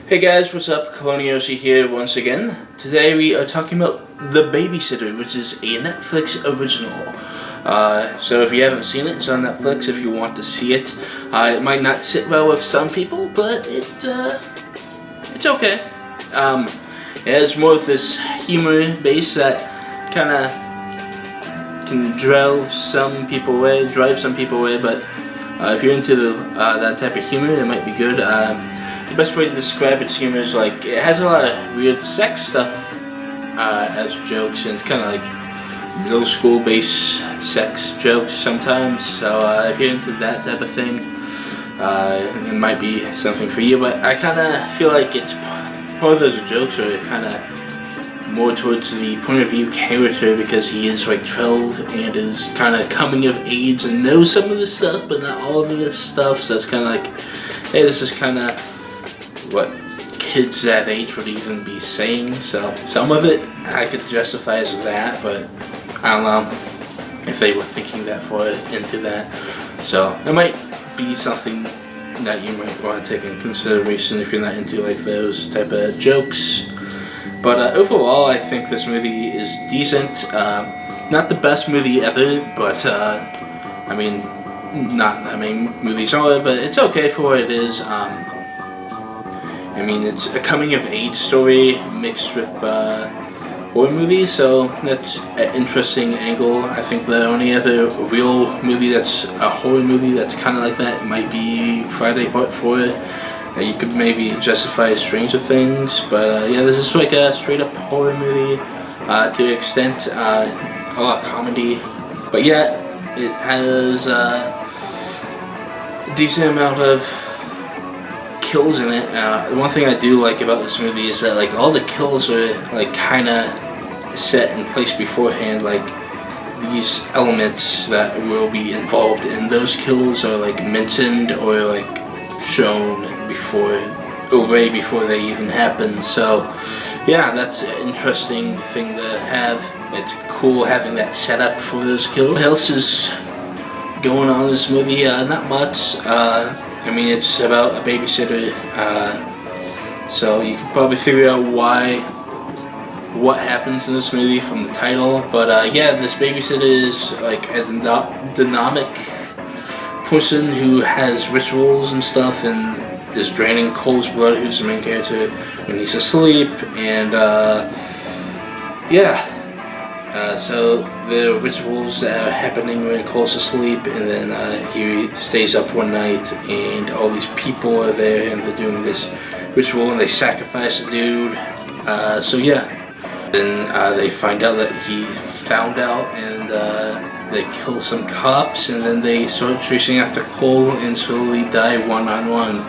Hey guys, what's up? CloneYoshi here once again. Today we are talking about The Babysitter, which is a Netflix original. So if you haven't seen it, it's on Netflix if you want to see it. It might not sit well with some people, but it's okay. It has more of this humor base that kind of can drive some people away, but if you're into that type of humor, it might be good. The best way to describe its humor is like it has a lot of weird sex stuff as jokes, and it's kind of like middle school based sex jokes sometimes. So if you're into that type of thing, it might be something for you. But I kind of feel like it's part of those jokes are kind of more towards the point of view character, because he is like 12 and is kind of coming of age and knows some of this stuff, but not all of this stuff. So it's kind of like, hey, this is kind of what kids that age would even be saying. So some of it I could justify as that, but I don't know if they were thinking that far into that. So it might be something that you might want to take in consideration if you're not into like those type of jokes. But overall, I think this movie is decent. Not the best movie ever, but I mean, not that many movies are, but it's okay for what it is. I mean, it's a coming-of-age story mixed with horror movie, so that's an interesting angle. I think the only other real movie that's a horror movie that's kind of like that might be Friday Part 4. You could maybe justify Stranger Things, but yeah, this is like a straight-up horror movie to an extent, a lot of comedy, but yeah, it has a decent amount of kills in it. The one thing I do like about this movie is that like all the kills are like kind of set in place beforehand. Like these elements that will be involved in those kills are like mentioned or like shown before, or way before they even happen. So yeah, that's an interesting thing to have. It's cool having that set up for those kills. What else is going on in this movie? Not much. I mean, it's about a babysitter, so you can probably figure out what happens in this movie from the title. But yeah, this babysitter is like a dynamic person who has rituals and stuff, and is draining Cole's blood, who's the main character, when he's asleep. And yeah. So the rituals that are happening when Cole's asleep, and then he stays up one night, and all these people are there, and they're doing this ritual, and they sacrifice a dude. So yeah, then they find out that he found out, and they kill some cops, and then they start chasing after Cole and slowly die one-on-one.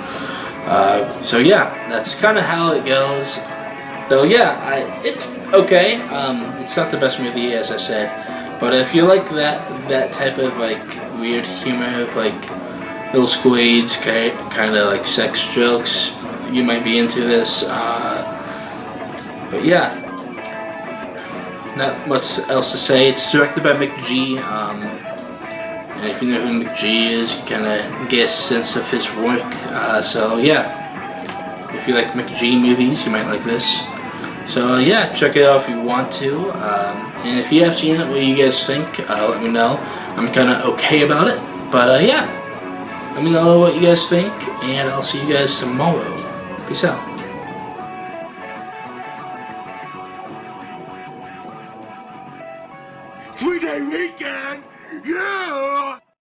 So yeah, that's kind of how it goes. So yeah, it's okay. It's not the best movie, as I said, but if you like that type of like weird humor of like middle school age kind of like sex jokes, you might be into this. But yeah, not much else to say. It's directed by McG, and if you know who McG is, you kind of get a sense of his work. So yeah, if you like McG movies, you might like this. So yeah, check it out if you want to, and if you have seen it, what do you guys think? Let me know. I'm kind of okay about it, but yeah, let me know what you guys think, and I'll see you guys tomorrow. Peace out. Three-day weekend, yeah!